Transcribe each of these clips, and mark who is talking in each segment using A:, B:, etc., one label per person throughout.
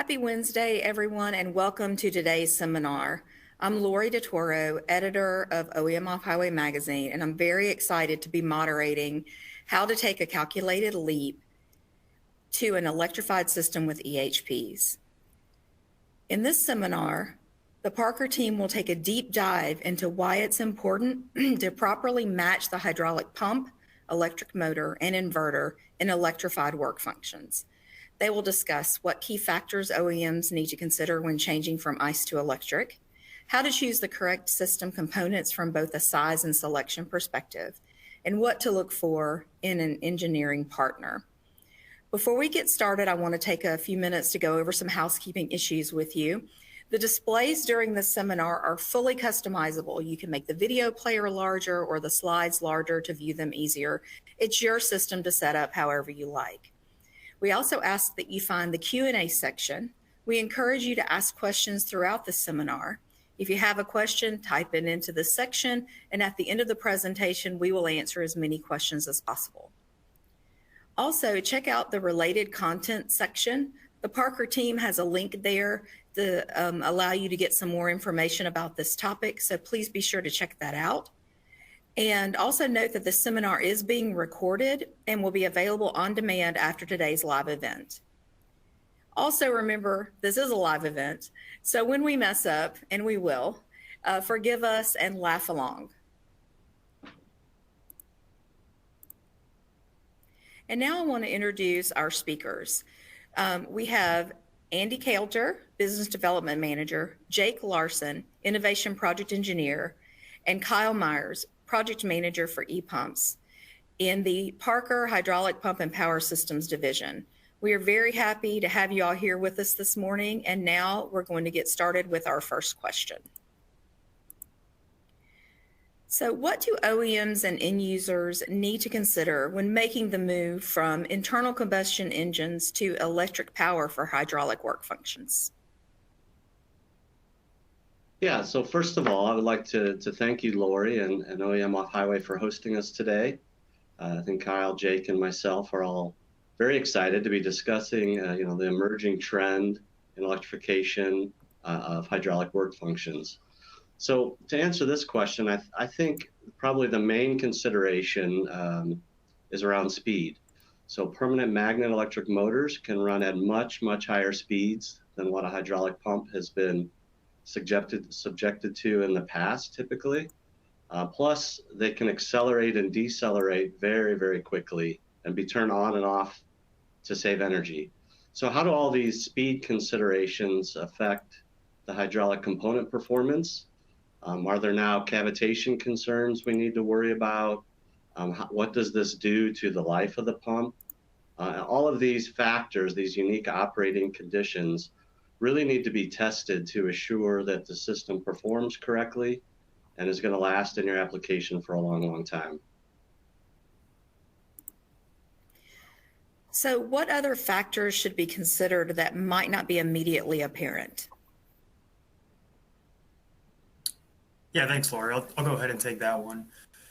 A: Happy Wednesday, everyone, and welcome to today's seminar. I'm Lori DeToro, editor of OEM Off-Highway magazine, and I'm very excited to be moderating how to take a calculated leap to an electrified system with EHPs. In this seminar, the Parker team will take a deep dive into why it's important to properly match the hydraulic pump, electric motor, and inverter in electrified work functions. They will discuss what key factors OEMs need to consider when changing from ICE to electric, how to choose the correct system components from both a size and selection perspective, and what to look for in an engineering partner. Before we get started, I want to take a few minutes to go over some housekeeping issues with you. The displays during this seminar are fully customizable. You can make the video player larger or the slides larger to view them easier. It's your system to set up however you like. We also ask that you find the Q&A section. We encourage you to ask questions throughout the seminar. If you have a question, type it into the section, and at the end of the presentation, we will answer as many questions as possible. Also, check out the related content section. The Parker team has a link there to allow you to get some more information about this topic, so please be sure to check that out. And also note that the seminar is being recorded and will be available on demand after today's live event. Also remember, this is a live event, so when we mess up, and we will, forgive us and laugh along. And now I want to introduce our speakers. We have Andy Kaelter, Business Development Manager, Jake Larson, Innovation Project Engineer, and Kyle Myers, Project Manager for e-pumps in the Parker Hydraulic Pump and Power Systems Division. We are very happy to have you all here with us this morning, and now we're going to get started with our first question. So what do OEMs and end users need to consider when making the move from internal combustion engines to electric power for hydraulic work functions?
B: Yeah, so first of all, I would like to thank you, Lori, and OEM Off-Highway for hosting us today. I think Kyle, Jake, and myself are all very excited to be discussing the emerging trend in electrification of hydraulic work functions. So to answer this question, I think probably the main consideration is around speed. So permanent magnet electric motors can run at much higher speeds than what a hydraulic pump has been subjected to in the past, typically. Plus, they can accelerate and decelerate very quickly and be turned on and off to save energy. So how do all these speed considerations affect the hydraulic component performance? Are there now cavitation concerns we need to worry about? What does this do to the life of the pump? All of these factors, these unique operating conditions, really need to be tested to assure that the system performs correctly and is going to last in your application for a long time.
A: So what other factors should be considered that might not be immediately apparent?
C: Yeah, thanks, Lori. I'll go ahead and take that one.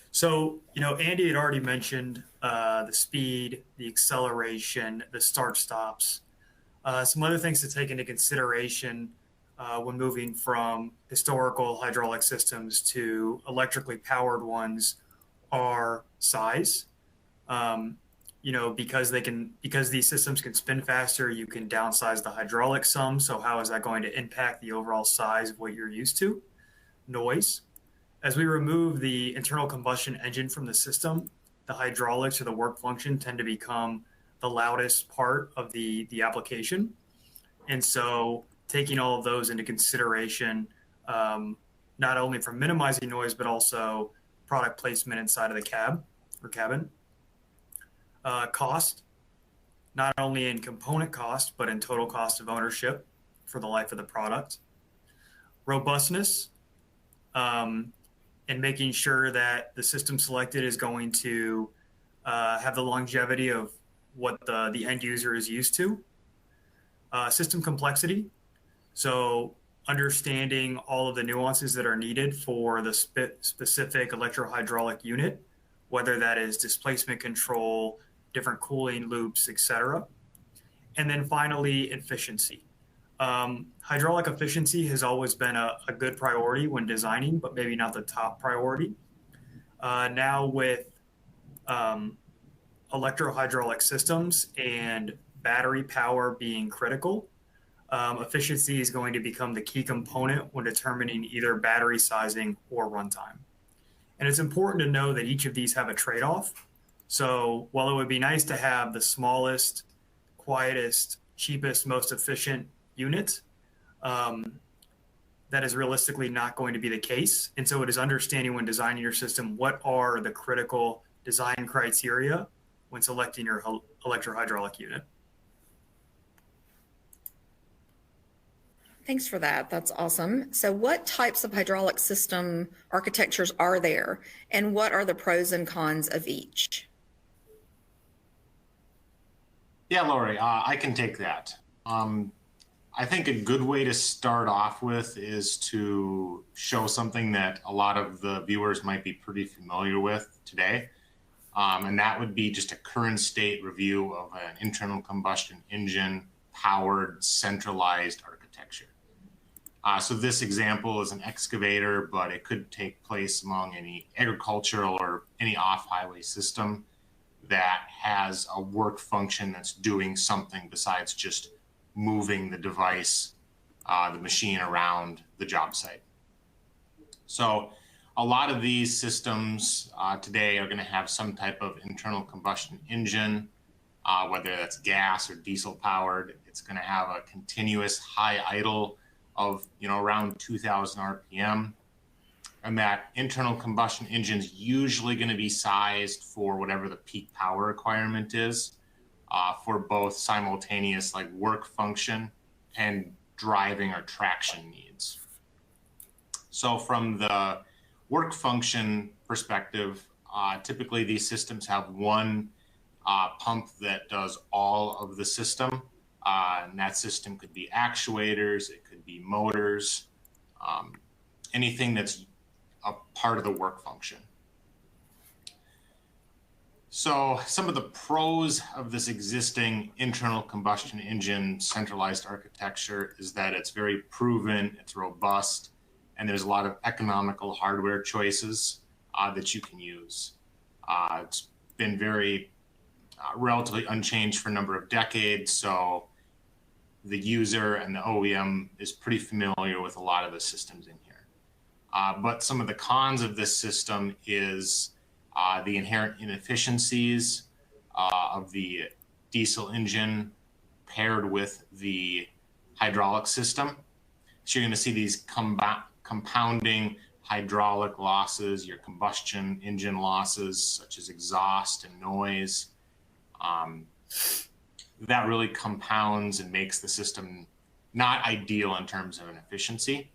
C: So, Andy had already mentioned the speed, the acceleration, the start-stops. Some other things to take into consideration when moving from historical hydraulic systems to electrically powered ones are size. Because these systems can spin faster, you can downsize the hydraulic some. So how is that going to impact the overall size of what you're used to? Noise. As we remove the internal combustion engine from the system, the hydraulics or the work function tend to become the loudest part of the application. And so taking all of those into consideration, not only for minimizing noise, but also product placement inside of the cab or cabin. Cost, not only in component cost, but in total cost of ownership for the life of the product. Robustness, and making sure that the system selected is going to have the longevity of what the end user is used to. System complexity, so understanding all of the nuances that are needed for the specific electro-hydraulic unit, whether that is displacement control, different cooling loops, etc. And then finally, efficiency. Hydraulic efficiency has always been a good priority when designing, but maybe not the top priority. Now with um, electro-hydraulic systems and battery power being critical, efficiency is going to become the key component when determining either battery sizing or runtime. And it's important to know that each of these have a trade-off. So while it would be nice to have the smallest, quietest, cheapest, most efficient unit, that is realistically not going to be the case. And so it is understanding when designing your system, what are the critical design criteria when selecting your electro-hydraulic unit.
A: Thanks for that. That's awesome. So what types of hydraulic system architectures are there, and what are the pros and cons of each?
D: Yeah, Lori, I can take that. I think a good way to start off with is to show something that a lot of the viewers might be pretty familiar with today. And that would be just a current state review of an internal combustion engine powered centralized architecture. So this example is an excavator, but it could take place among any agricultural or any off-highway system that has a work function that's doing something besides just moving the device, the machine around the job site. So a lot of these systems today are going to have some type of internal combustion engine, whether that's gas or diesel powered. It's going to have a continuous high idle of around 2,000 RPM. And that internal combustion engine is usually going to be sized for whatever the peak power requirement is for both simultaneous like work function and driving or traction needs. So from the work function perspective, typically these systems have one pump that does all of the system. And that system could be actuators, it could be motors, anything that's a part of the work function. So some of the pros of this existing internal combustion engine centralized architecture is that it's very proven, it's robust, and there's a lot of economical hardware choices that you can use. It's been very relatively unchanged for a number of decades, so the user and the OEM is pretty familiar with a lot of the systems in here. But some of the cons of this system is the inherent inefficiencies of the diesel engine paired with the hydraulic system. So you're going to see these compounding hydraulic losses, your combustion engine losses, such as exhaust and noise. That really compounds and makes the system not ideal in terms of an efficiency.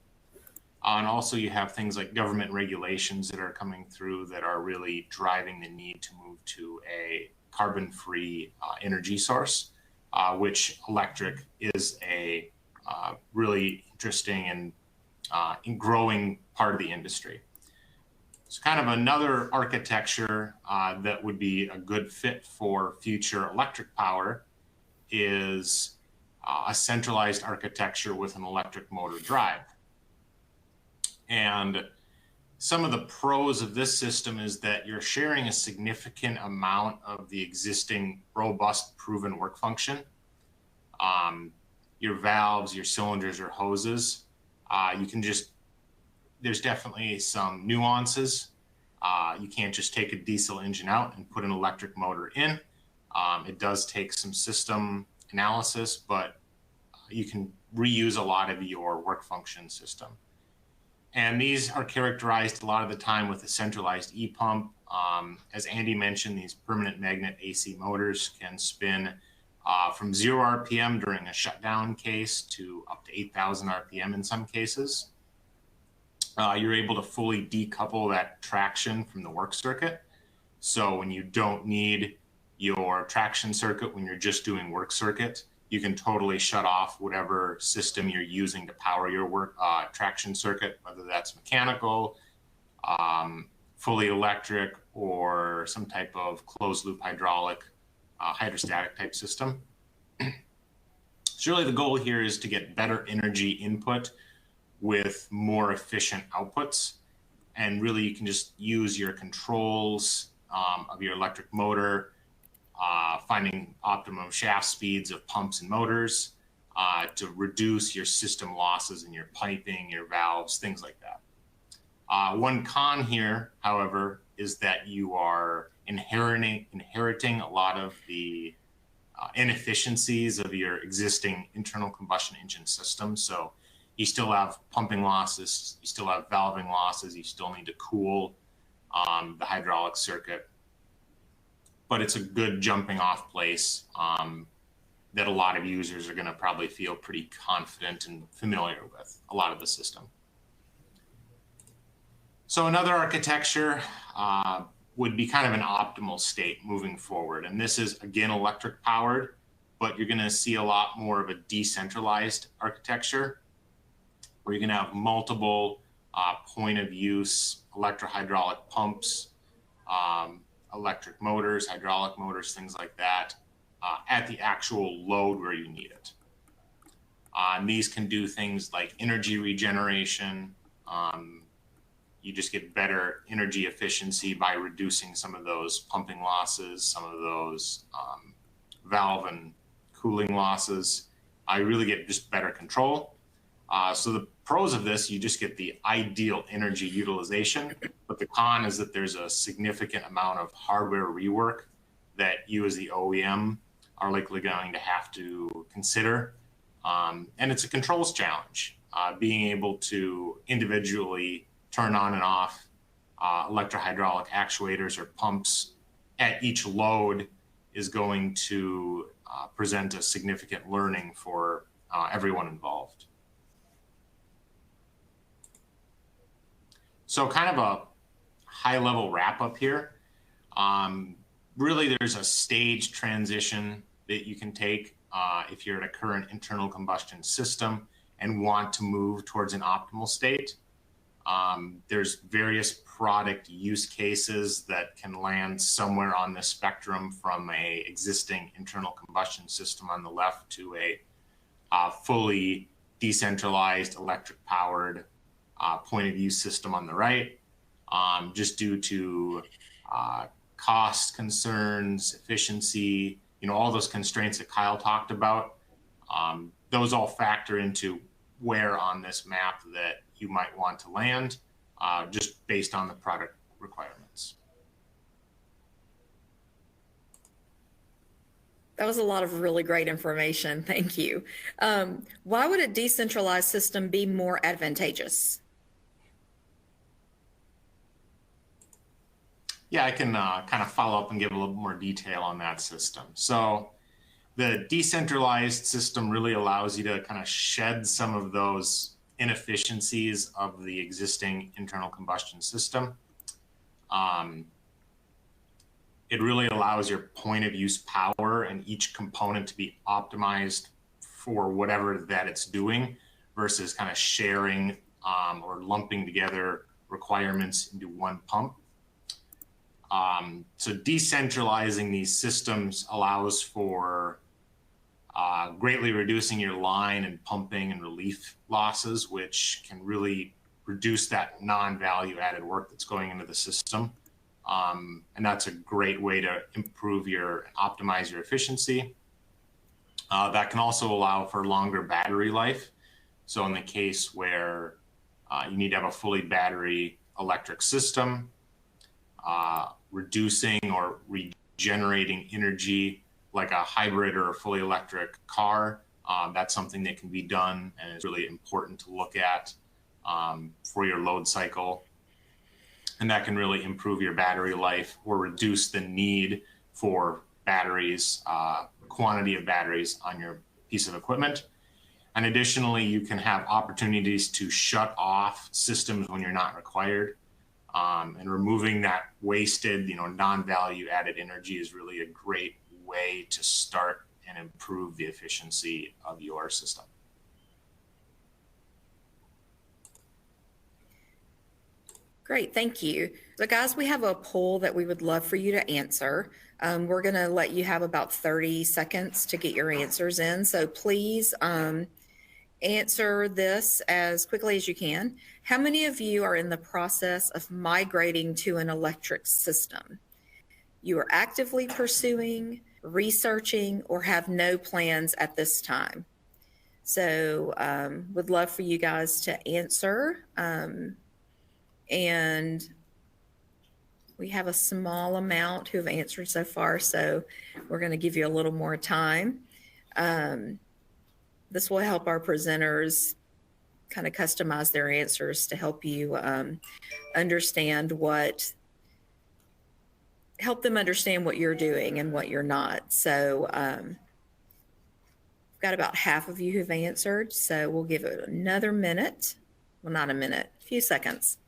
D: And also you have things like government regulations that are coming through that are really driving the need to move to a carbon-free energy source, which electric is a really interesting and growing part of the industry. It's kind of another architecture that would be a good fit for future electric power is a centralized architecture with an electric motor drive. And some of the pros of this system is that you're sharing a significant amount of the existing robust proven work function. Your valves, your cylinders, your hoses, there's definitely some nuances. You can't just take a diesel engine out and put an electric motor in. It does take some system analysis, but you can reuse a lot of your work function system. And these are characterized a lot of the time with a centralized E-pump. As Andy mentioned, these permanent magnet AC motors can spin from 0 RPM during a shutdown case to up to 8,000 RPM in some cases. You're able to fully decouple that traction from the work circuit. So when you don't need your traction circuit, when you're just doing work circuit, you can totally shut off whatever system you're using to power your work traction circuit, whether that's mechanical, fully electric, or some type of closed loop hydraulic, hydrostatic type system. So really the goal here is to get better energy input with more efficient outputs. And really you can just use your controls of your electric motor, finding optimum shaft speeds of pumps and motors to reduce your system losses in your piping, your valves, things like that. One con here, however, is that you are inheriting a lot of the inefficiencies of your existing internal combustion engine system. So you still have pumping losses, you still have valving losses, you still need to cool the hydraulic circuit. But it's a good jumping off place that a lot of users are going to probably feel pretty confident and familiar with a lot of the system. So another architecture would be kind of an optimal state moving forward. And this is, again, electric powered, but you're going to see a lot more of a decentralized architecture where you're going to have multiple point of use electro-hydraulic pumps, electric motors, hydraulic motors, things like that, at the actual load where you need it. And these can do things like energy regeneration. You just get better energy efficiency by reducing some of those pumping losses, some of those valve and cooling losses. You really get just better control. So the pros of this, you just get the ideal energy utilization, but the con is that there's a significant amount of hardware rework that you as the OEM are likely going to have to consider. And it's a controls challenge, being able to individually turn on and off electro-hydraulic actuators or pumps at each load is going to present a significant learning for everyone involved. So kind of a high-level wrap-up here. Really, there's a staged transition that you can take if you're in a current internal combustion system and want to move towards an optimal state. There's various product use cases that can land somewhere on the spectrum from a existing internal combustion system on the left to a fully decentralized electric powered point of use system on the right, just due to cost concerns, efficiency, all those constraints that Kyle talked about. Those all factor into where on this map that you might want to land, just based on the product requirements.
A: That was a lot of really great information. Thank you. Why would a decentralized system be more advantageous?
D: Yeah, I can kind of follow up and give a little more detail on that system. So the decentralized system really allows you to kind of shed some of those inefficiencies of the existing internal combustion system. It really allows your point of use power and each component to be optimized for whatever that it's doing versus kind of sharing or lumping together requirements into one pump. So decentralizing these systems allows for greatly reducing your line and pumping and relief losses, which can really reduce that non-value added work that's going into the system. And that's a great way to improve optimize your efficiency. That can also allow for longer battery life. So in the case where you need to have a fully battery electric system, reducing or regenerating energy like a hybrid or a fully electric car, that's something that can be done and is really important to look at for your load cycle. And that can really improve your battery life or reduce the need for batteries, quantity of batteries on your piece of equipment. And additionally, you can have opportunities to shut off systems when you're not required. And removing that wasted, non-value added energy is really a great way to start and improve the efficiency of your system.
A: Great, thank you. So guys, we have a poll that we would love for you to answer. We're going to let you have about 30 seconds to get your answers in. So please answer this as quickly as you can. How many of you are in the process of migrating to an electric system? You are actively pursuing, researching, or have no plans at this time? So would love for you guys to answer. And we have a small amount who have answered so far, so we're going to give you a little more time. This will help our presenters kind of customize their answers to help you understand help them understand what you're doing and what you're not. So we've got about half of you who've answered, so we'll give it another minute. Well, not a minute, a few seconds.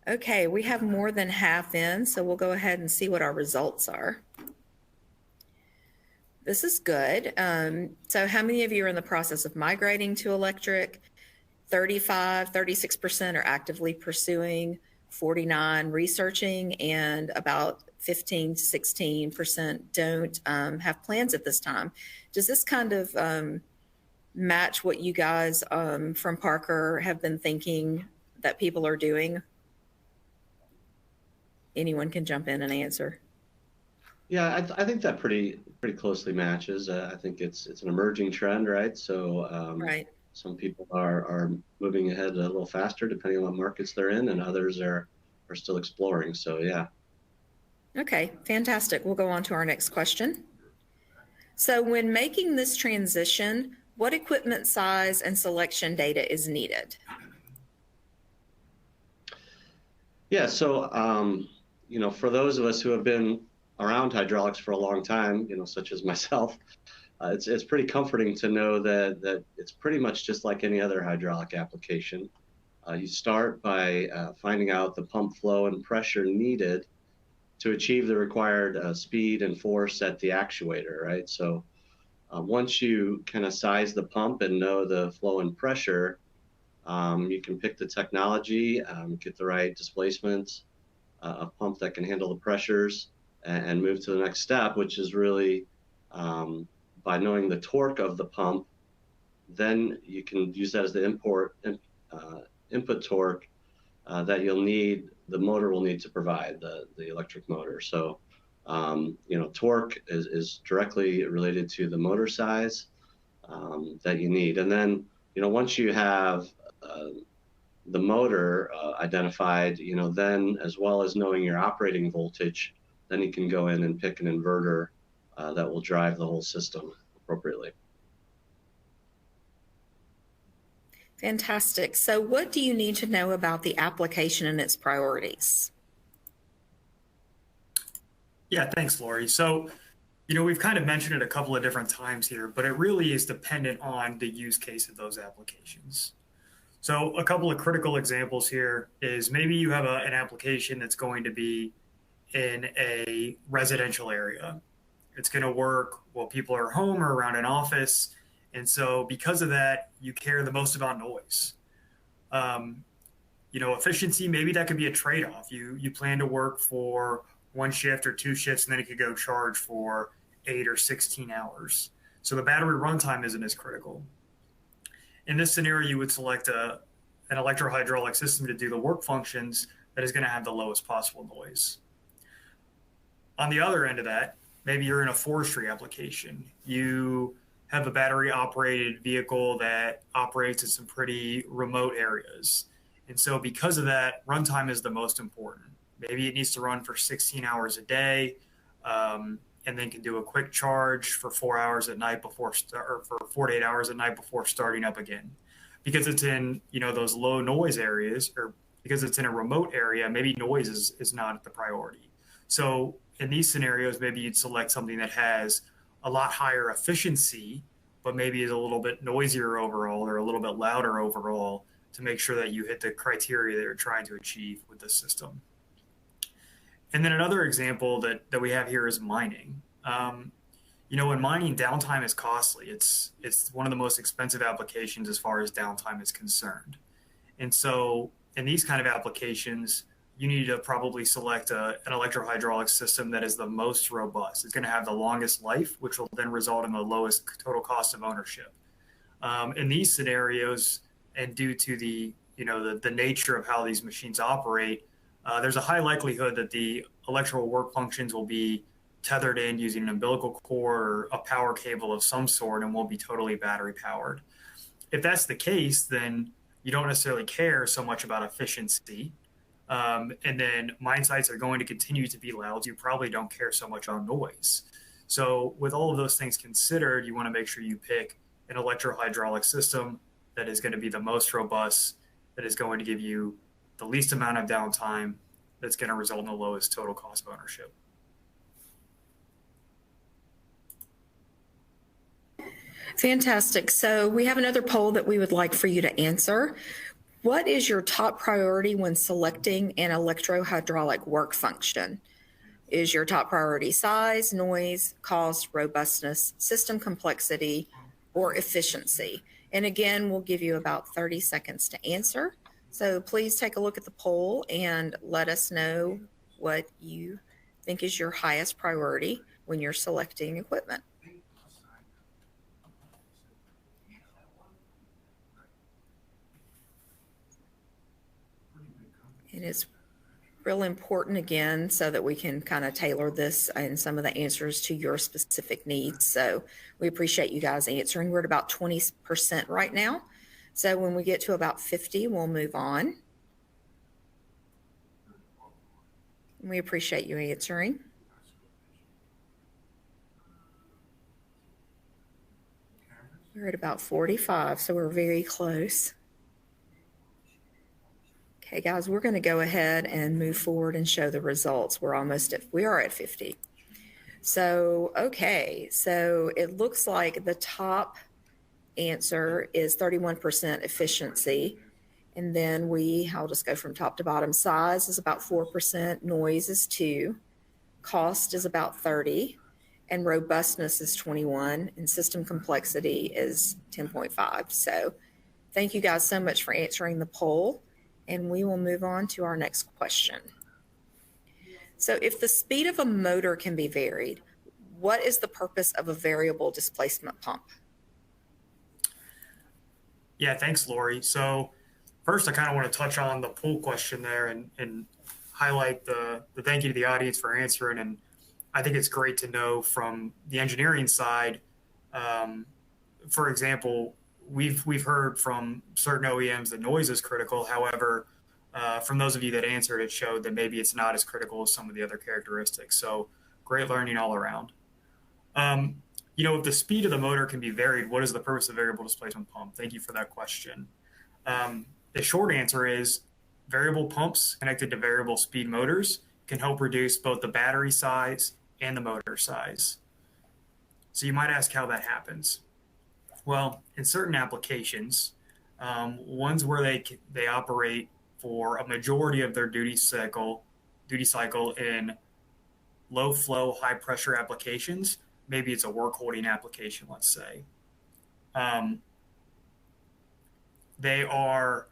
A: Okay, we have more than half in, so we'll go ahead and see what our results are. This is good. So how many of you are in the process of migrating to electric? 36% are actively pursuing, 49 researching, and about 15 to 16% don't have plans at this time. Does this kind of match what you guys from Parker have been thinking that people are doing? Anyone can jump in and answer.
B: Yeah, I think that pretty closely matches. I think it's an emerging trend, right? So
A: Right.
B: some people are moving ahead a little faster depending on what markets they're in, and others are still exploring. So yeah.
A: Okay, fantastic. We'll go on to our next question. So when making this transition, what equipment size and selection data is needed?
B: Yeah, so for those of us who have been around hydraulics for a long time, such as myself, it's pretty comforting to know that it's pretty much just like any other hydraulic application. You start by finding out the pump flow and pressure needed to achieve the required speed and force at the actuator, right? So once you kind of size the pump and know the flow and pressure, you can pick the technology, get the right displacements, a pump that can handle the pressures, and move to the next step, which is really by knowing the torque of the pump, then you can use that as the input torque that the motor will need to provide, the electric motor. So, torque is directly related to the motor size that you need. And then, once you have the motor identified, then as well as knowing your operating voltage, then you can go in and pick an inverter that will drive the whole system appropriately.
A: Fantastic. So what do you need to know about the application and its priorities?
C: Yeah, thanks, Lori. So, we've kind of mentioned it a couple of different times here, but it really is dependent on the use case of those applications. So a couple of critical examples here is maybe you have an application that's going to be in a residential area. It's going to work while people are home or around an office. And so because of that, you care the most about noise. Efficiency, maybe that could be a trade-off. You plan to work for one shift or two shifts, and then it could go charge for 8 or 16 hours. So the battery runtime isn't as critical. In this scenario, you would select an electro-hydraulic system to do the work functions that is going to have the lowest possible noise. On the other end of that, maybe you're in a forestry application. You have a battery-operated vehicle that operates in some pretty remote areas. And so because of that, runtime is the most important. Maybe it needs to run for 16 hours a day, and then can do a quick charge for 4 hours at night or for 4 to 8 hours at night before starting up again. Because it's in, those low noise areas, or because it's in a remote area, maybe noise is not the priority. So in these scenarios, maybe you'd select something that has a lot higher efficiency, but maybe is a little bit noisier overall or a little bit louder overall to make sure that you hit the criteria that you're trying to achieve with the system. And then another example that we have here is mining. In mining, downtime is costly. It's one of the most expensive applications as far as downtime is concerned. And so in these kind of applications, you need to probably select an electro-hydraulic system that is the most robust. It's going to have the longest life, which will then result in the lowest total cost of ownership. In these scenarios, and due to the nature of how these machines operate, there's a high likelihood that the electrical work functions will be tethered in using an umbilical cord or a power cable of some sort and won't be totally battery powered. If that's the case, then you don't necessarily care so much about efficiency. And then mine sites are going to continue to be loud. You probably don't care so much on noise. So with all of those things considered, you want to make sure you pick an electro-hydraulic system that is going to be the most robust, that is going to give you the least amount of downtime, that's going to result in the lowest total cost of ownership.
A: Fantastic. So we have another poll that we would like for you to answer. What is your top priority when selecting an electro-hydraulic work function? Is your top priority size, noise, cost, robustness, system complexity, or efficiency? And again, we'll give you about 30 seconds to answer. So please take a look at the poll and let us know what you think is your highest priority when you're selecting equipment. It is real important, again, so that we can kind of tailor this and some of the answers to your specific needs. So we appreciate you guys answering. We're at about 20% right now. So when we get to about 50, we'll move on. We appreciate you answering. We're at about 45, so we're very close. Okay, guys, we're going to go ahead and move forward and show the results. We are at 50. So, okay, so it looks like the top answer is 31% efficiency. And then I'll just go from top to bottom. Size is about 4%, noise is 2%, cost is about 30%, and robustness is 21%, and system complexity is 10.5%. So thank you guys so much for answering the poll. And we will move on to our next question. So if the speed of a motor can be varied, what is the purpose of a variable displacement pump?
C: Yeah, thanks, Lori. So first, I kind of want to touch on the poll question there and highlight the thank you to the audience for answering. And I think it's great to know from the engineering side, for example, we've heard from certain OEMs that noise is critical. However, from those of you that answered, it showed that maybe it's not as critical as some of the other characteristics. So great learning all around. If the speed of the motor can be varied, what is the purpose of variable displacement pump? Thank you for that question. The short answer is variable pumps connected to variable speed motors can help reduce both the battery size and the motor size. So you might ask how that happens. Well, in certain applications, ones where they operate for a majority of their duty cycle in low flow, high pressure applications, maybe it's a work holding application, let's say. They are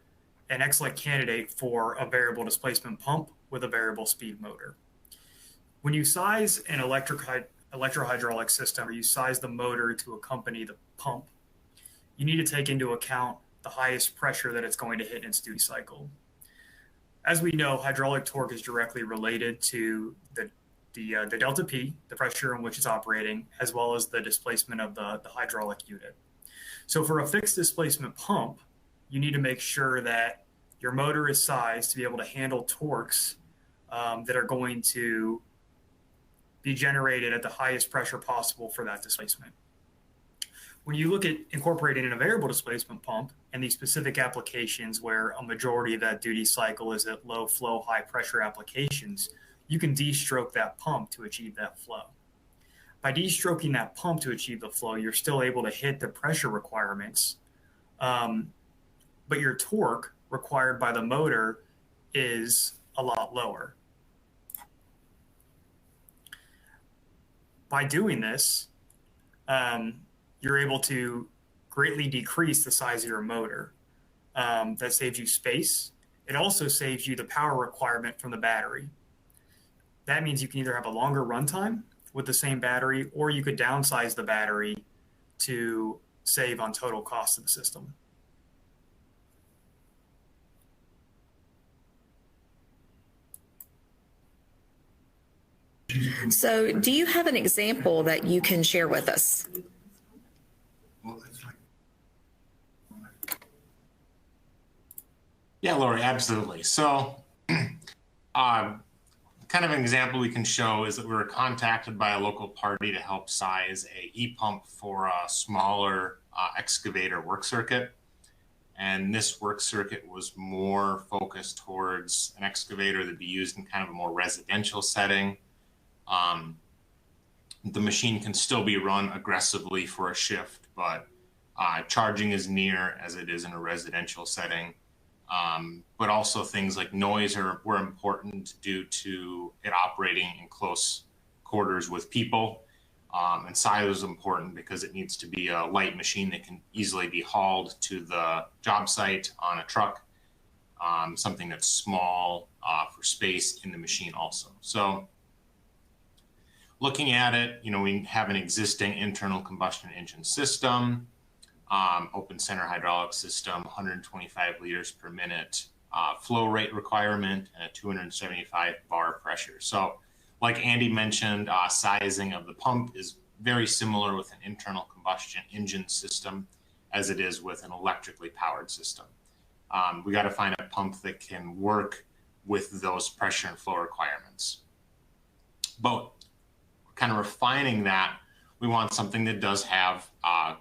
C: an excellent candidate for a variable displacement pump with a variable speed motor. When you size an electro-hydraulic system, or you size the motor to accompany the pump, you need to take into account the highest pressure that it's going to hit in its duty cycle. As we know, hydraulic torque is directly related to the delta P, the pressure in which it's operating, as well as the displacement of the hydraulic unit. So for a fixed displacement pump, you need to make sure that your motor is sized to be able to handle torques that are going to be generated at the highest pressure possible for that displacement. When you look at incorporating in a variable displacement pump and these specific applications where a majority of that duty cycle is at low flow, high pressure applications, you can de-stroke that pump to achieve that flow. By de-stroking that pump to achieve the flow, you're still able to hit the pressure requirements, but your torque required by the motor is a lot lower. By doing this, you're able to greatly decrease the size of your motor. That saves you space, It also saves you the power requirement from the battery. That means you can either have a longer runtime with the same battery, or you could downsize the battery to save on total cost of the system.
A: So, do you have an example that you can share with us?
D: Yeah, Lori, absolutely. So, kind of an example we can show is that we were contacted by a local party to help size a e-pump for a smaller excavator work circuit. And this work circuit was more focused towards an excavator that'd be used in kind of a more residential setting. The machine can still be run aggressively for a shift, but charging is near as it is in a residential setting. But also things like noise were important due to it operating in close quarters with people. And size is important because it needs to be a light machine that can easily be hauled to the job site on a truck, something that's small for space in the machine also. So looking at it, we have an existing internal combustion engine system, open center hydraulic system, 125 liters per minute flow rate requirement, and a 275 bar pressure. So like Andy mentioned, sizing of the pump is very similar with an internal combustion engine system as it is with an electrically powered system. We got to find a pump that can work with those pressure and flow requirements. But kind of refining that, we want something that does have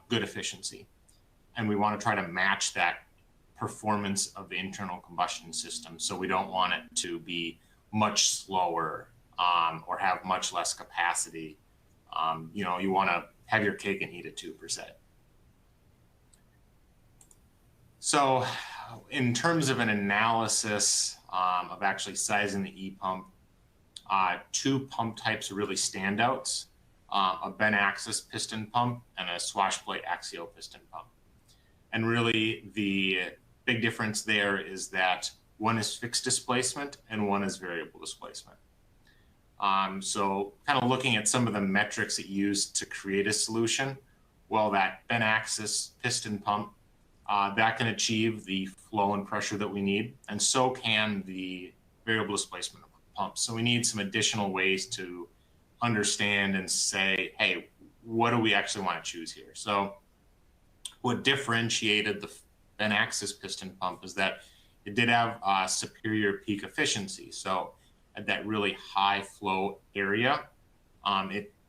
D: good efficiency. And we want to try to match that performance of the internal combustion system. So we don't want it to be much slower or have much less capacity. You want to have your cake and eat it too, per se. So in terms of an analysis of actually sizing the e-pump, two pump types are really standouts, a bent axis piston pump and a swash plate axial piston pump. And really the big difference there is that one is fixed displacement and one is variable displacement. So kind of looking at some of the metrics it used to create a solution, well, that bent axis piston pump, that can achieve the flow and pressure that we need, and so can the variable displacement pump. So we need some additional ways to understand and say, hey, what do we actually want to choose here? So what differentiated the bent axis piston pump is that it did have superior peak efficiency. So at that really high flow area,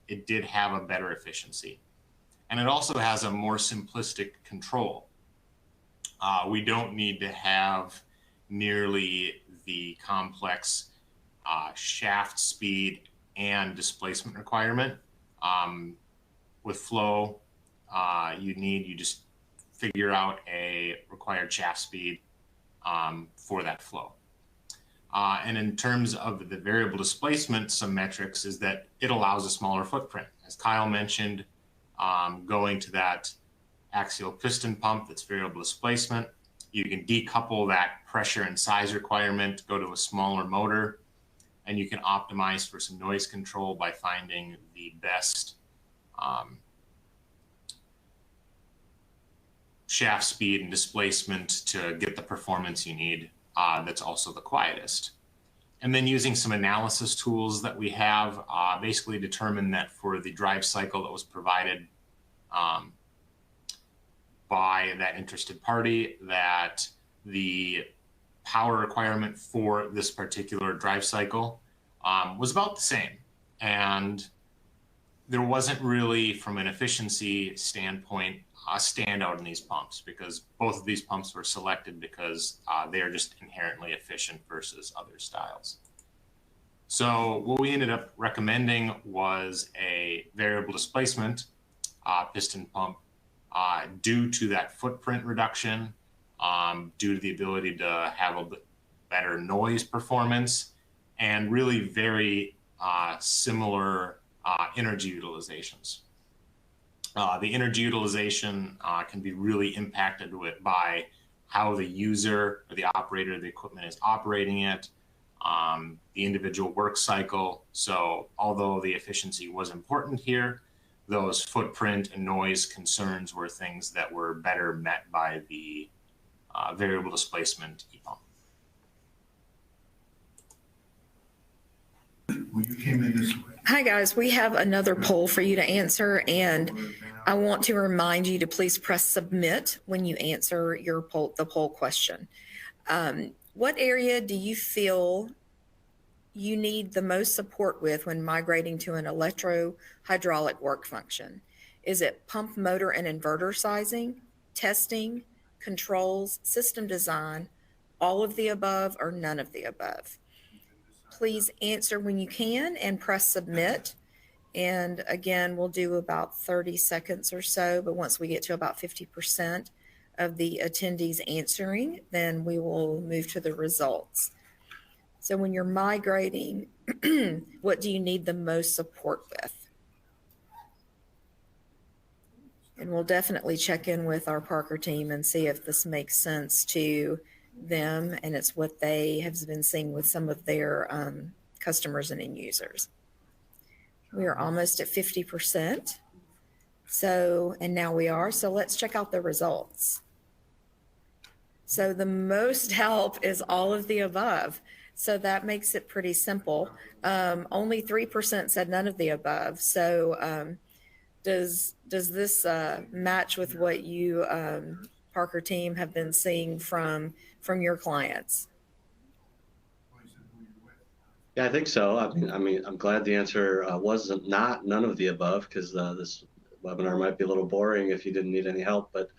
D: it did have a better efficiency. And it also has a more simplistic control. We don't need to have nearly the complex shaft speed and displacement requirement. With flow, you just figure out a required shaft speed for that flow. And in terms of the variable displacement, some metrics is that it allows a smaller footprint. As Kyle mentioned, going to that axial piston pump that's variable displacement, you can decouple that pressure and size requirement, go to a smaller motor, and you can optimize for some noise control by finding the best shaft speed and displacement to get the performance you need. That's also the quietest. And then using some analysis tools that we have basically determined that for the drive cycle that was provided by that interested party, that the power requirement for this particular drive cycle was about the same. And there wasn't really, from an efficiency standpoint, a standout in these pumps, because both of these pumps were selected because they are just inherently efficient versus other styles. So what we ended up recommending was a variable displacement piston pump due to that footprint reduction, due to the ability to have a bit better noise performance, and really very similar energy utilizations. The energy utilization can be really impacted by how the user or the operator of the equipment is operating it, the individual work cycle. So although the efficiency was important here, those footprint and noise concerns were things that were better met by the variable displacement e-pump.
A: Hi guys, we have another poll for you to answer, and I want to remind you to please press submit when you answer the poll question. What area do you feel you need the most support with when migrating to an electro-hydraulic work function? Is it pump, motor, and inverter sizing, testing, controls, system design, all of the above, or none of the above? Please answer when you can and press submit. And again, we'll do about 30 seconds or so, but once we get to about 50% of the attendees answering, then we will move to the results. So when you're migrating, what do you need the most support with? And we'll definitely check in with our Parker team and see if this makes sense to them and it's what they have been seeing with some of their customers and end users. We are almost at 50%. And now we are. So let's check out the results. So the most help is all of the above. So that makes it pretty simple. Only 3% said none of the above. So does this match with what you, Parker team, have been seeing from your clients?
B: Yeah, I think so. I mean, I'm glad the answer wasn't none of the above, because this webinar might be a little boring if you didn't need any help. But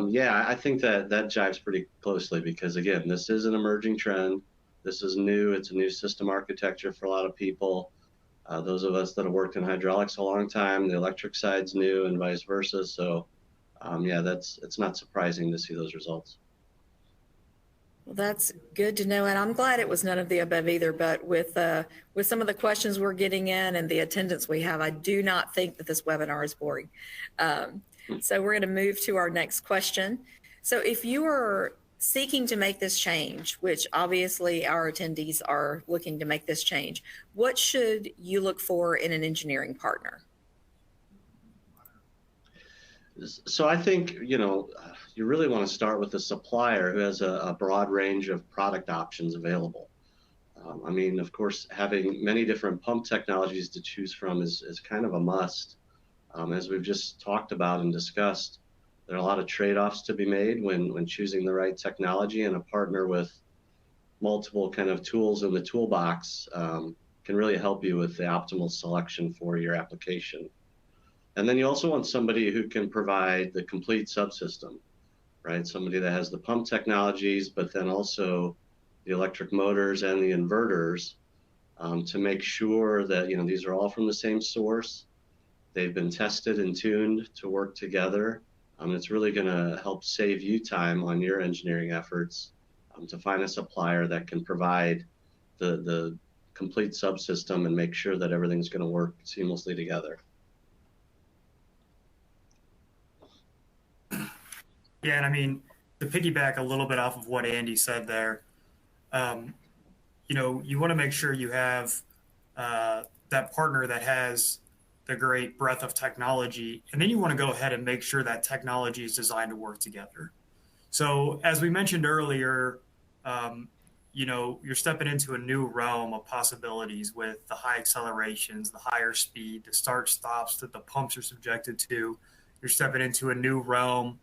B: yeah, I think that jives pretty closely, because again, this is an emerging trend. This is new. It's a new system architecture for a lot of people. Those of us that have worked in hydraulics a long time, the electric side's new and vice versa. So yeah, it's not surprising to see those results.
A: Well, that's good to know, and I'm glad it was none of the above either. But with some of the questions we're getting in and the attendance we have, I do not think that this webinar is boring. So we're going to move to our next question. So if you are seeking to make this change, which obviously our attendees are looking to make this change, what should you look for in an engineering partner?
B: So I think, you really want to start with a supplier who has a broad range of product options available. I mean, of course, having many different pump technologies to choose from is kind of a must. As we've just talked about and discussed, there are a lot of trade-offs to be made when choosing the right technology, and a partner with multiple kind of tools in the toolbox can really help you with the optimal selection for your application. And then you also want somebody who can provide the complete subsystem, right? Somebody that has the pump technologies, but then also the electric motors and the inverters to make sure that, these are all from the same source. They've been tested and tuned to work together. It's really going to help save you time on your engineering efforts to find a supplier that can provide the complete subsystem and make sure that everything's going to work seamlessly together.
C: Yeah, and I mean, to piggyback a little bit off of what Andy said there, you want to make sure you have that partner that has the great breadth of technology, and then you want to go ahead and make sure that technology is designed to work together. So as we mentioned earlier, you're stepping into a new realm of possibilities with the high accelerations, the higher speed, the start-stops that the pumps are subjected to. You're stepping into a new realm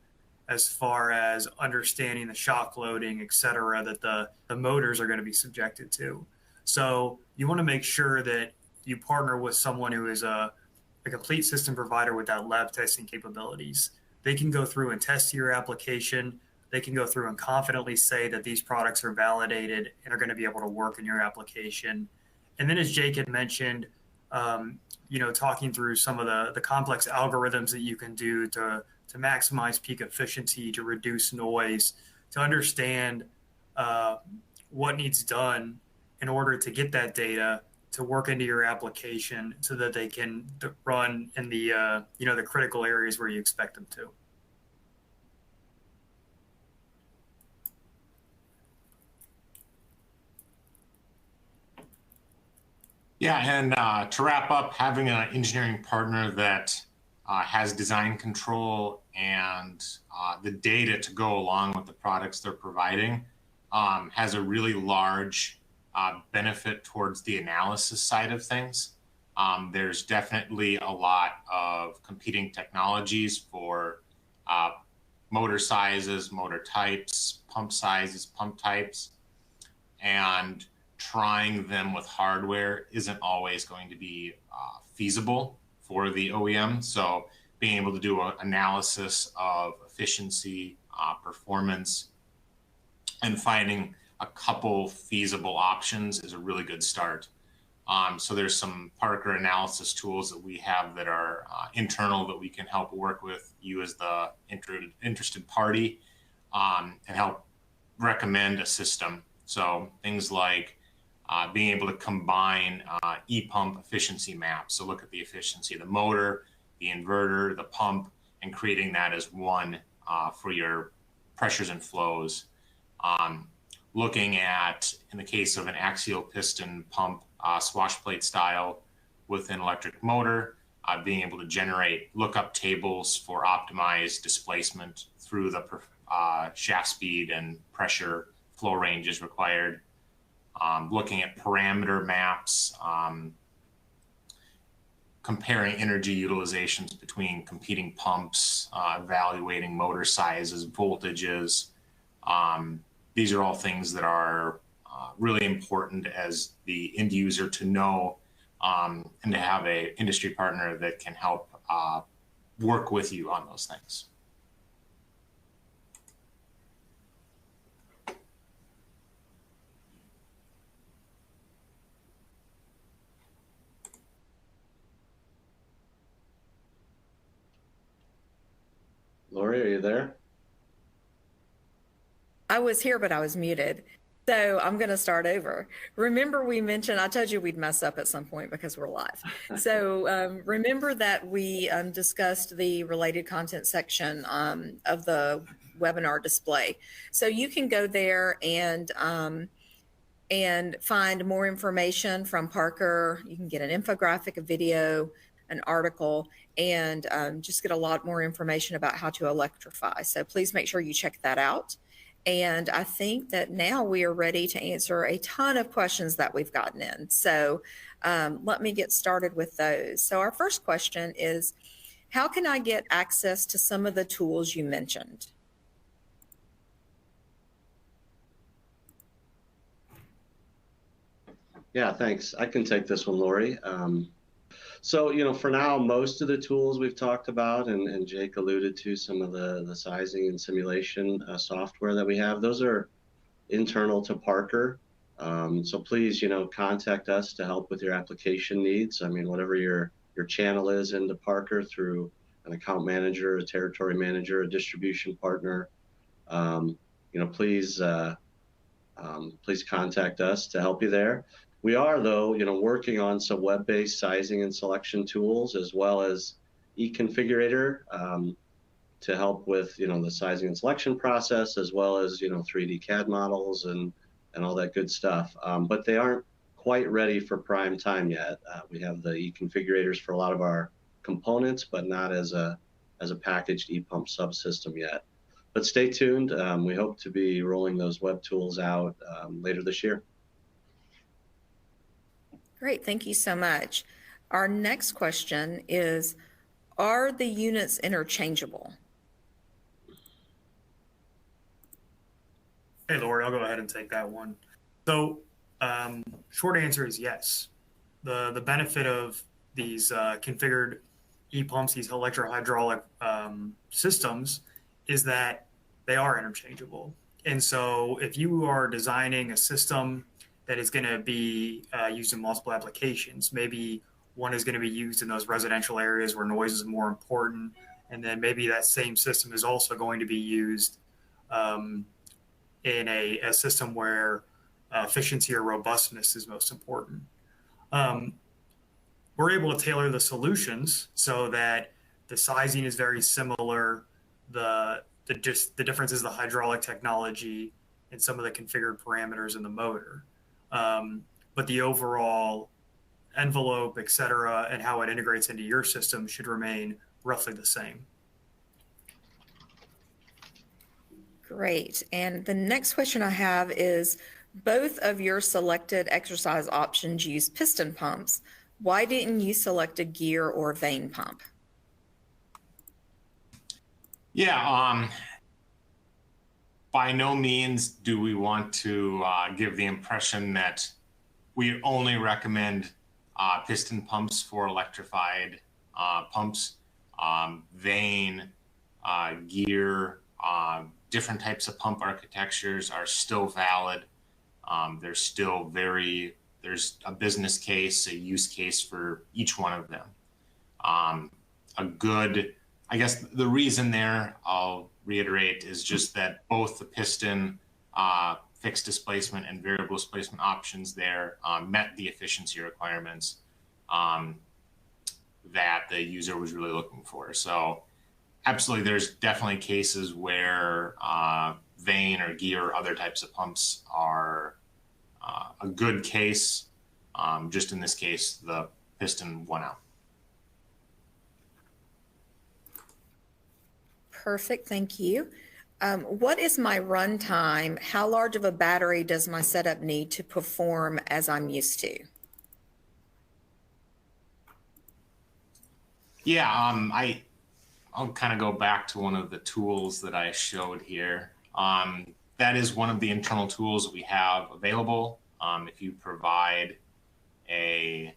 C: as far as understanding the shock loading, et cetera, that the motors are going to be subjected to. So you want to make sure that you partner with someone who is a complete system provider with that lab testing capabilities. They can go through and test your application. They can go through and confidently say that these products are validated and are going to be able to work in your application. And then, as Jake had mentioned, talking through some of the complex algorithms that you can do to maximize peak efficiency, to reduce noise, to understand what needs done in order to get that data to work into your application so that they can run in the the critical areas where you expect them to.
D: Yeah, and to wrap up, having an engineering partner that has design control and the data to go along with the products they're providing has a really large benefit towards the analysis side of things. There's definitely a lot of competing technologies for motor sizes, motor types, pump sizes, pump types, and trying them with hardware isn't always going to be feasible for the OEM. So being able to do an analysis of efficiency, performance, and finding a couple feasible options is a really good start. So there's some Parker analysis tools that we have that are internal that we can help work with you as the interested party and help recommend a system. So things like being able to combine e-pump efficiency maps. So look at the efficiency of the motor, the inverter, the pump, and creating that as one for your pressures and flows. Looking at, in the case of an axial piston pump, swash plate style with an electric motor, being able to generate lookup tables for optimized displacement through the shaft speed and pressure flow ranges required. Looking at parameter maps, comparing energy utilizations between competing pumps, evaluating motor sizes, voltages. These are all things that are really important as the end user to know and to have an industry partner that can help work with you on those things.
B: Lori, are you there?
A: I was here, but I was muted. So I'm going to start over. Remember, we mentioned, I told you we'd mess up at some point because we're live. So remember that we discussed the related content section of the webinar display. So you can go there and find more information from Parker. You can get an infographic, a video, an article, and just get a lot more information about how to electrify. So please make sure you check that out. And I think that now we are ready to answer a ton of questions that we've gotten in. So let me get started with those. So our first question is, how can I get access to some of the tools you mentioned?
B: Yeah, thanks. I can take this one, Lori. So, for now, most of the tools we've talked about, and Jake alluded to some of the sizing and simulation software that we have, those are internal to Parker. So please, contact us to help with your application needs. I mean, whatever your channel is into Parker through an account manager, a territory manager, a distribution partner, please contact us to help you there. We are, though, working on some web-based sizing and selection tools, as well as e-configurator to help with, the sizing and selection process, as well as, 3D CAD models and all that good stuff. But they aren't quite ready for prime time yet. We have the e-configurators for a lot of our components, but not as a packaged e-pump subsystem yet. But stay tuned. We hope to be rolling those web tools out later this year.
A: Great, thank you so much. Our next question is, are the units interchangeable?
C: Hey, Lori, I'll go ahead and take that one. So short answer is yes. The benefit of these configured e-pumps, these electro-hydraulic systems, is that they are interchangeable. And so if you are designing a system that is going to be used in multiple applications, maybe one is going to be used in those residential areas where noise is more important, and then maybe that same system is also going to be used in a system where efficiency or robustness is most important. We're able to tailor the solutions so that the sizing is very similar. The difference is the hydraulic technology and some of the configured parameters in the motor. But the overall envelope, et cetera, and how it integrates into your system should remain roughly the same.
A: Great. And the next question I have is, both of your selected exercise options use piston pumps. Why didn't you select a gear or vane pump?
D: Yeah, by no means do we want to give the impression that we only recommend piston pumps for electrified pumps. Vane, gear, different types of pump architectures are still valid. There's a business case, a use case for each one of them. I guess the reason there, I'll reiterate, is just that both the piston fixed displacement and variable displacement options there met the efficiency requirements that the user was really looking for. So absolutely, there's definitely cases where vane or gear or other types of pumps are a good case. Just in this case, the piston won out.
A: Perfect, thank you. What is my run time? How large of a battery does my setup need to perform as I'm used to?
D: Yeah, I'll kind of go back to one of the tools that I showed here. That is one of the internal tools we have available. If you provide a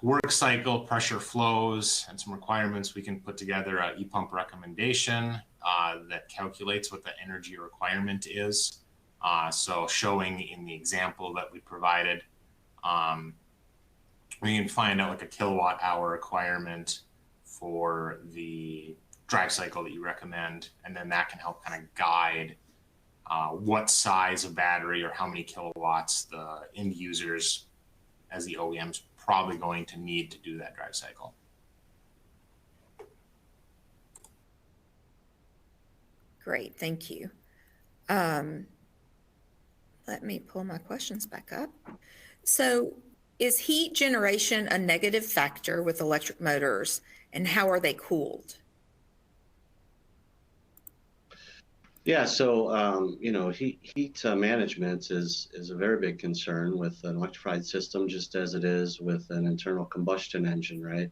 D: work cycle, pressure flows, and some requirements, we can put together an e-pump recommendation that calculates what the energy requirement is. So showing in the example that we provided, we can find out like a kilowatt hour requirement for the drive cycle that you recommend, and then that can help kind of guide what size of battery or how many kilowatts the end users as the OEMs probably going to need to do that drive cycle.
A: Great, thank you. Let me pull my questions back up. So, is heat generation a negative factor with electric motors, and how are they cooled?
B: Yeah, so heat management is a very big concern with an electrified system, just as it is with an internal combustion engine, right?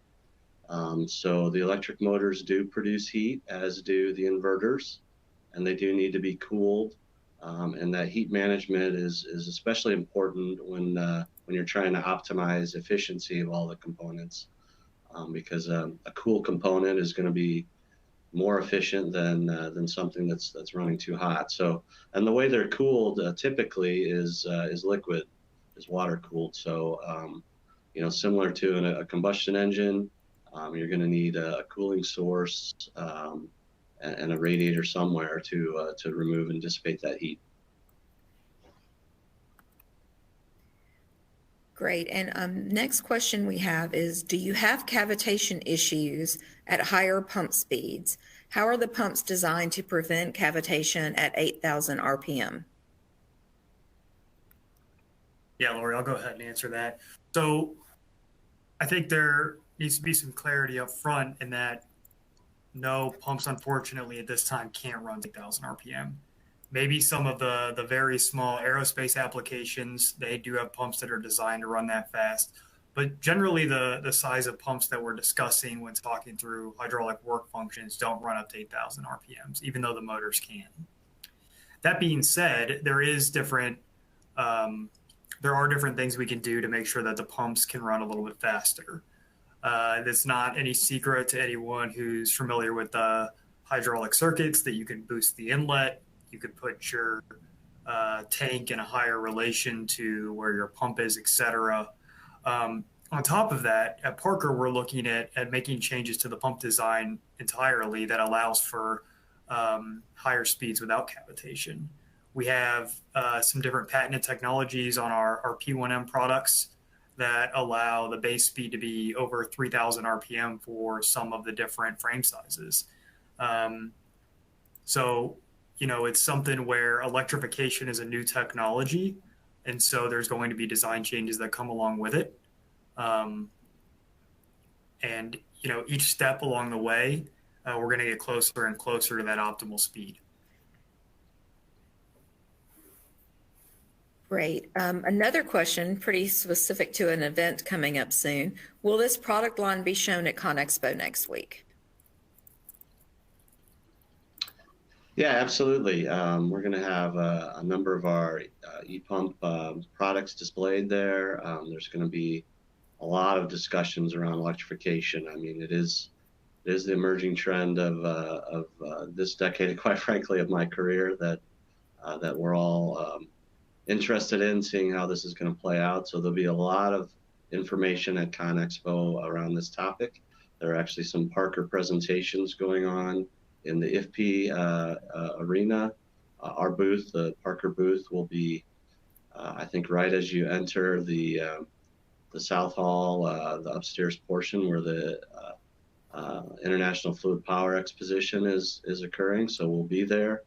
B: So the electric motors do produce heat, as do the inverters, and they do need to be cooled. And that heat management is especially important when you're trying to optimize efficiency of all the components, because a cool component is going to be more efficient than something that's running too hot. So, and the way they're cooled typically is liquid, is water cooled. So, similar to a combustion engine, you're going to need a cooling source and a radiator somewhere to remove and dissipate that heat.
A: Great. And next question we have is, do you have cavitation issues at higher pump speeds? How are the pumps designed to prevent cavitation at 8,000 RPM?
C: Yeah, Lori, I'll go ahead and answer that. So I think there needs to be some clarity up front in that no, pumps, unfortunately, at this time can't run 8,000 RPM. Maybe some of the very small aerospace applications, they do have pumps that are designed to run that fast. But generally, the size of pumps that we're discussing when talking through hydraulic work functions don't run up to 8,000 RPMs, even though the motors can. That being said, there are different things we can do to make sure that the pumps can run a little bit faster. It's not any secret to anyone who's familiar with the hydraulic circuits that you can boost the inlet. You could put your tank in a higher relation to where your pump is, et cetera. On top of that, at Parker, we're looking at making changes to the pump design entirely that allows for higher speeds without cavitation. We have some different patented technologies on our P1M products that allow the base speed to be over 3,000 RPM for some of the different frame sizes. So, it's something where electrification is a new technology, And so there's going to be design changes that come along with it. And, each step along the way, we're going to get closer and closer to that optimal speed.
A: Great. Another question, pretty specific to an event coming up soon. Will this product line be shown at ConExpo next week?
B: Yeah, absolutely. We're going to have a number of our e-pump products displayed there. There's going to be a lot of discussions around electrification. I mean, it is the emerging trend of this decade, quite frankly, of my career that we're all interested in seeing how this is going to play out. So there'll be a lot of information at ConExpo around this topic. There are actually some Parker presentations going on in the IFP arena. Our booth, the Parker booth, will be, I think, right as you enter the South Hall, the upstairs portion where the International Fluid Power Exposition is occurring. So we'll be there.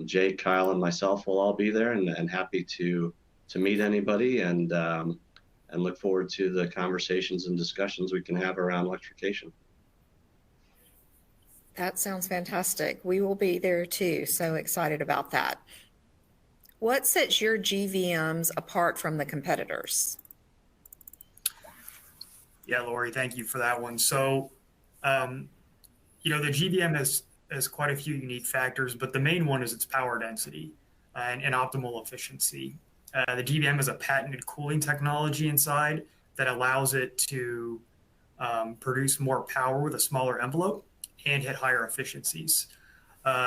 B: Jake, Kyle, and myself will all be there, and happy to meet anybody, and look forward to the conversations and discussions we can have around electrification.
A: That sounds fantastic. We will be there too. So excited about that. What sets your GVMs apart from the competitors?
C: Yeah, Lori, thank you for that one. So, the GVM has quite a few unique factors, but the main one is its power density and optimal efficiency. The GVM has a patented cooling technology inside that allows it to produce more power with a smaller envelope and hit higher efficiencies.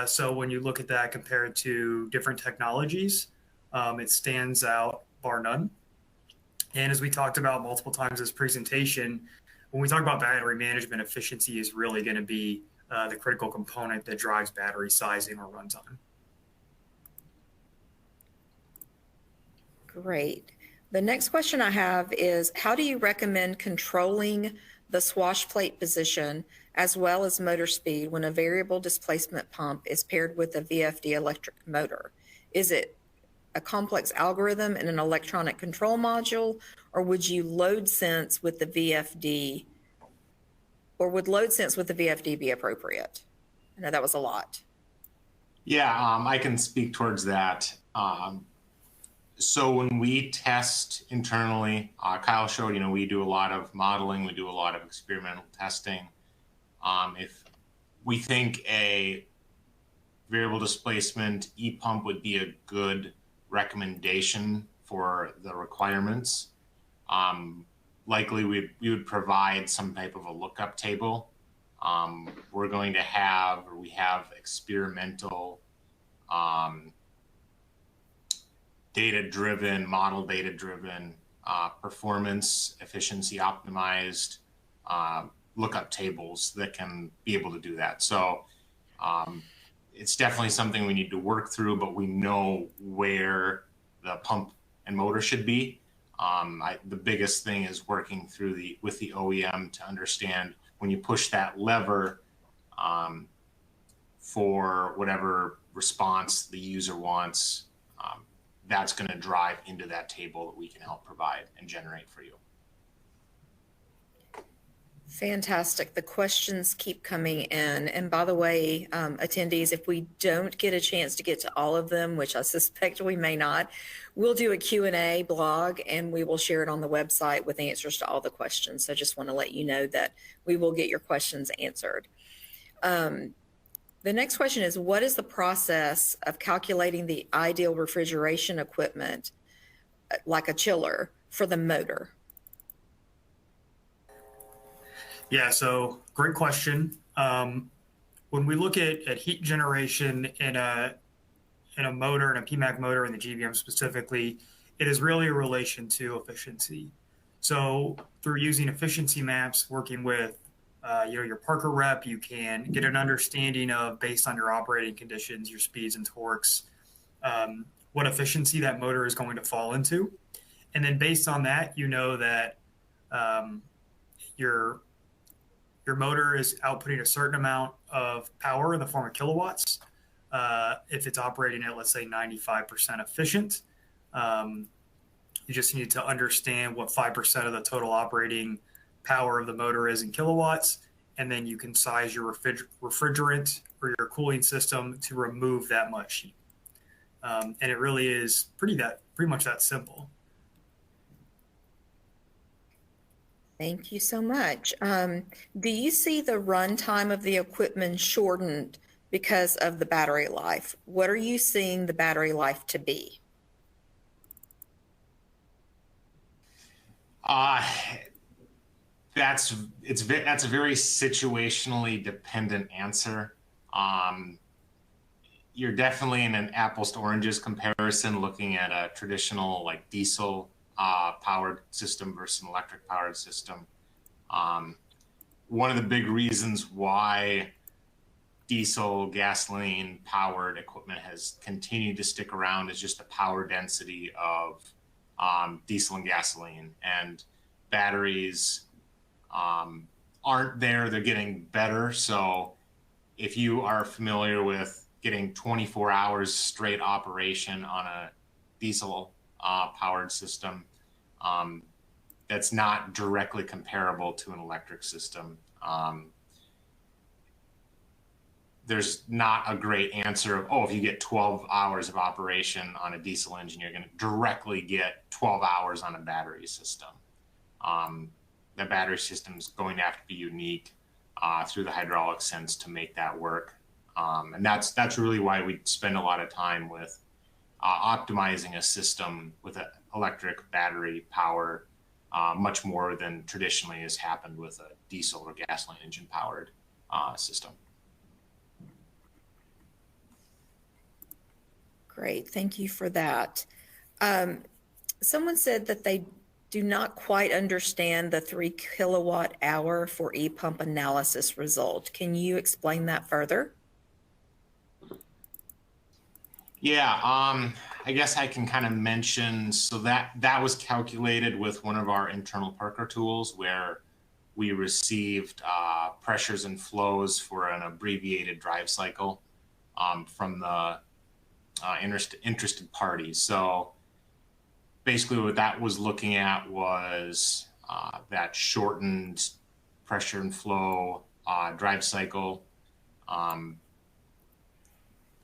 C: So when you look at that compared to different technologies, it stands out bar none. And as we talked about multiple times in this presentation, when we talk about battery management, efficiency is really going to be the critical component that drives battery sizing or runtime.
A: Great. The next question I have is, how do you recommend controlling the swash plate position as well as motor speed when a variable displacement pump is paired with a VFD electric motor? Is it a complex algorithm in an electronic control module, or would you load sense with the VFD, or would load sense with the VFD be appropriate? I know that was a lot.
D: Yeah, I can speak towards that. So when we test internally, Kyle showed, we do a lot of modeling, we do a lot of experimental testing. If we think a variable displacement e-pump would be a good recommendation for the requirements, likely we would provide some type of a lookup table. We have experimental data-driven, model data-driven, performance, efficiency optimized lookup tables that can be able to do that. So it's definitely something we need to work through, but we know where the pump and motor should be. The biggest thing is working through with the OEM to understand when you push that lever for whatever response the user wants, that's going to drive into that table that we can help provide and generate for you.
A: Fantastic. The questions keep coming in. And by the way, attendees, if we don't get a chance to get to all of them, which I suspect we may not, we'll do a Q&A blog and we will share it on the website with answers to all the questions. So just want to let you know that we will get your questions answered. The next question is, what is the process of calculating the ideal refrigeration equipment, like a chiller, for the motor?
C: Yeah, so great question. When we look at heat generation in a motor, in a PMAC motor, in the GVM specifically, it is really a relation to efficiency. So through using efficiency maps, working with your Parker rep, you can get an understanding of, based on your operating conditions, your speeds and torques, what efficiency that motor is going to fall into. And then based on that, you know that your motor is outputting a certain amount of power in the form of kilowatts. If it's operating at, let's say, 95% efficient, You just need to understand what 5% of the total operating power of the motor is in kilowatts, and then you can size your refrigerant or your cooling system to remove that much heat. And it really is pretty much that simple.
A: Thank you so much. Do you see the runtime of the equipment shortened because of the battery life? What are you seeing the battery life to be?
D: That's a very situationally dependent answer. You're definitely in an apples to oranges comparison, looking at a traditional like diesel powered system versus an electric powered system. One of the big reasons why diesel, gasoline powered equipment has continued to stick around is just the power density of diesel and gasoline, and batteries aren't there. They're getting better. So if you are familiar with getting 24 hours straight operation on a diesel powered system, that's not directly comparable to an electric system. There's not a great answer of, oh, if you get 12 hours of operation on a diesel engine, you're going to directly get 12 hours on a battery system. The battery system is going to have to be unique through the hydraulic sense to make that work. And that's really why we spend a lot of time with optimizing a system with an electric battery power much more than traditionally has happened with a diesel or gasoline engine powered system.
A: Great, thank you for that. Someone said that they do not quite understand the 3 kilowatt hour for e-pump analysis result. Can you explain that further?
D: Yeah, I guess I can kind of mention, so that was calculated with one of our internal Parker tools where we received pressures and flows for an abbreviated drive cycle from the interested parties. So basically what that was looking at was that shortened pressure and flow drive cycle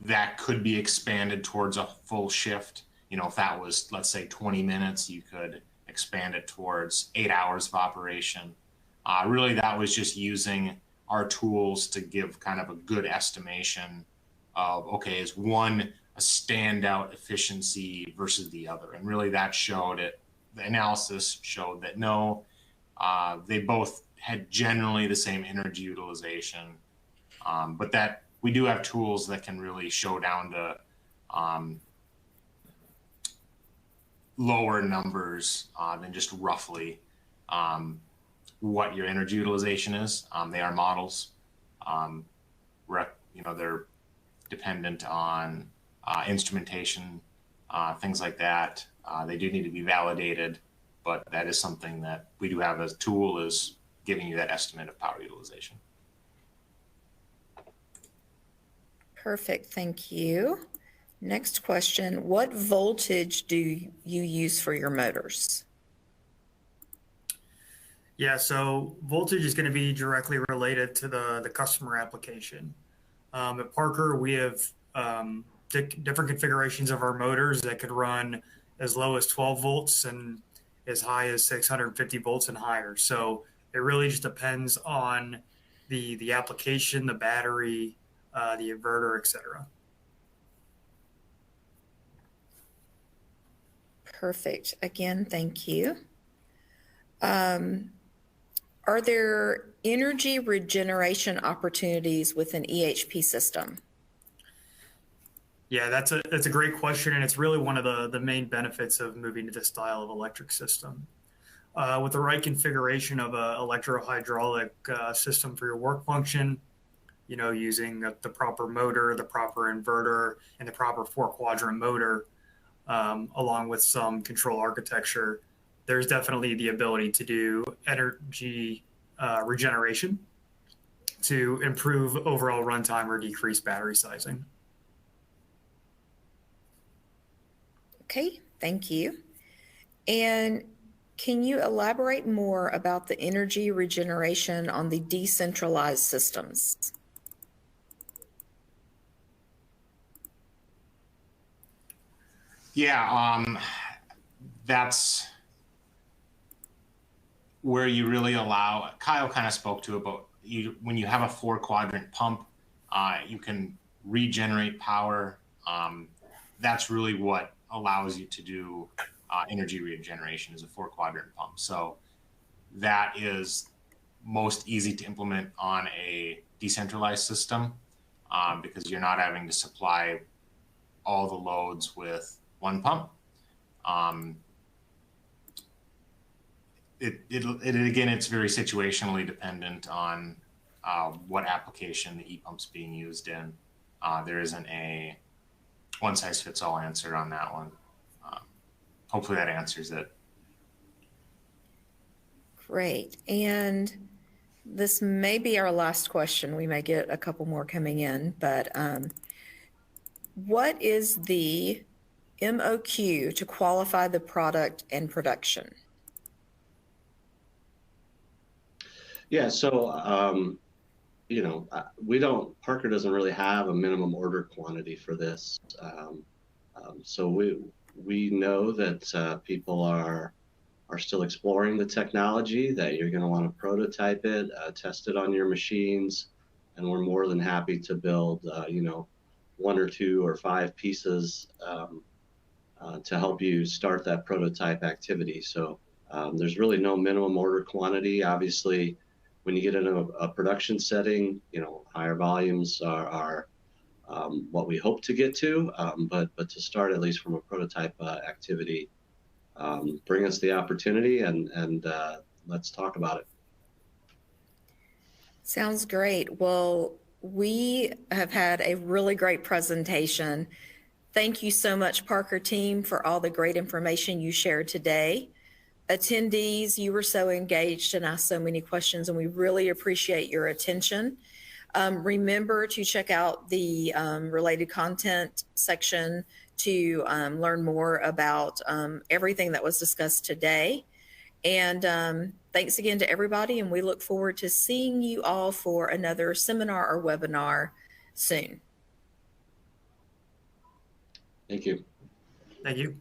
D: that could be expanded towards a full shift. You know, if that was, let's say, 20 minutes, you could expand it towards 8 hours of operation. Really, that was just using our tools to give kind of a good estimation of, okay, is one a standout efficiency versus the other? And really that showed it. The analysis showed that no, they both had generally the same energy utilization, but that we do have tools that can really show down to lower numbers than just roughly what your energy utilization is. They are models. They're dependent on instrumentation, things like that. They do need to be validated, but that is something that we do have as a tool, is giving you that estimate of power utilization.
A: Perfect, thank you. Next question, what voltage do you use for your motors?
C: Yeah, so voltage is going to be directly related to the customer application. At Parker, we have different configurations of our motors that could run as low as 12 volts and as high as 650 volts and higher. So it really just depends on the application, the battery, the inverter, etc.
A: Perfect. Again, thank you. Are there energy regeneration opportunities with an EHP system?
C: Yeah, that's a great question, and it's really one of the main benefits of moving to this style of electric system. With the right configuration of an electro-hydraulic system for your work function, you know, using the proper motor, the proper inverter, and the proper 4-quadrant motor, along with some control architecture, there's definitely the ability to do energy regeneration to improve overall runtime or decrease battery sizing.
A: Okay, Thank you. And can you elaborate more about the energy regeneration on the decentralized systems?
D: Yeah, that's where you really allow, Kyle kind of spoke to about when you have a 4-quadrant pump, you can regenerate power. That's really what allows you to do energy regeneration is a 4-quadrant pump. So that is most easy to implement on a decentralized system because you're not having to supply all the loads with one pump. Again, it's very situationally dependent on what application the e-pump's being used in. There isn't a one-size-fits-all answer on that one. Hopefully that answers it.
A: Great. And this may be our last question. We may get a couple more coming in, but what is the MOQ to qualify the product and production?
B: Yeah, so Parker doesn't really have a minimum order quantity for this. So we know that people are still exploring the technology, that you're going to want to prototype it, test it on your machines, and we're more than happy to build 1 or 2 or 5 pieces to help you start that prototype activity. So there's really no minimum order quantity. Obviously, when you get in a production setting, higher volumes are what we hope to get to, but to start at least from a prototype activity, bring us the opportunity and let's talk about it.
A: Sounds great. Well, we have had a really great presentation. Thank you so much, Parker team, for all the great information you shared today. Attendees, you were so engaged and asked so many questions, and we really appreciate your attention. Remember to check out the related content section to learn more about everything that was discussed today. And thanks again to everybody, and we look forward to seeing you all for another seminar or webinar soon.
B: Thank you.
C: Thank you.